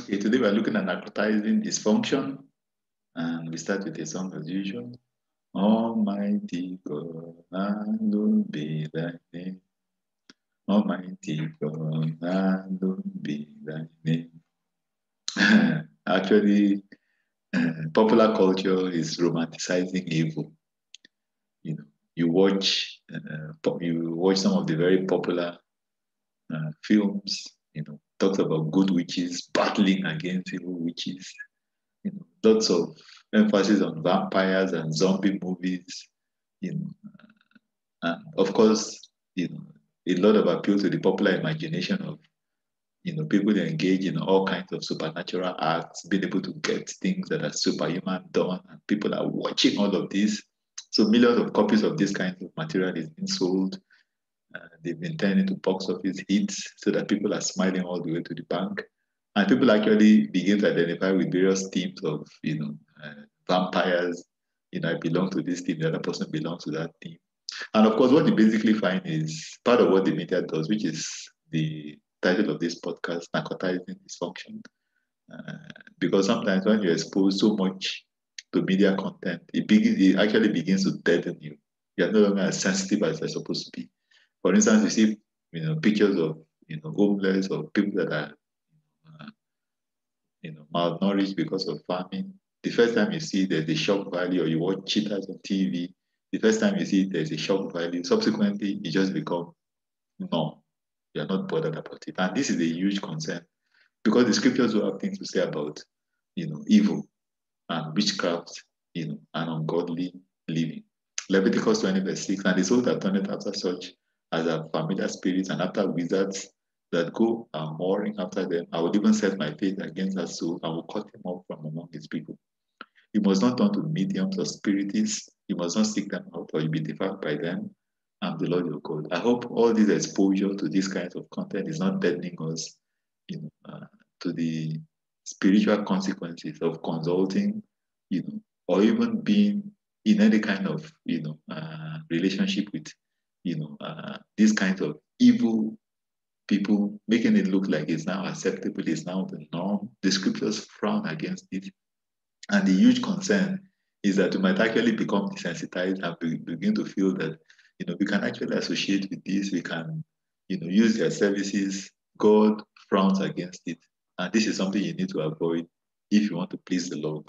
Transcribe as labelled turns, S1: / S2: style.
S1: Okay, today we're looking at narcotizing dysfunction, and we start with a song as usual. Almighty God, hallowed be thy name. Almighty God, hallowed be thy name. Actually, popular culture is romanticizing evil. You know, you watch some of the very popular films. Talks about good witches battling against evil witches. Lots of emphasis on vampires and zombie movies. You know, and of course, a lot of appeal to the popular imagination of people that engage in all kinds of supernatural acts, being able to get things that are superhuman done, and people are watching all of this. So millions of copies of this kind of material is being sold. They've been turned into box office hits so that people are smiling all the way to the bank. And people actually begin to identify with various themes of, vampires. I belong to this team, the other person belongs to that team. And of course, what you basically find is part of what the media does, which is the title of this podcast, Narcotizing Dysfunction. Because sometimes when you expose so much to media content, it actually begins to deaden you. You're no longer as sensitive as you're supposed to be. For instance, you see, pictures of, homeless or people that are, uh, malnourished because of famine. The first time you see there's a shock value, or you watch cheaters on TV, the first time you see there's a shock value. Subsequently, you just become numb. You're not bothered about it. And this is a huge concern because the scriptures will have things to say about, evil and witchcraft, and ungodly living. Leviticus 20 verse 6, and the souls that turn it after such as are familiar spirits and after wizards that go and warring after them, I will even set my face against that soul and will cut him off from among his people. You must not turn to mediums or spiritists. You must not seek them out or you'll be defiled by them. I'm the Lord your God. I hope all this exposure to this kind of content is not deadening us, to the spiritual consequences of consulting, or even being in any kind of, relationship with, these kinds of evil people, making it look like it's now acceptable, it's now the norm. The scriptures frown against it. And the huge concern is that we might actually become desensitized and begin to feel that, we can actually associate with this, we can, use their services. God frowns against it. And this is something you need to avoid if you want to please the Lord.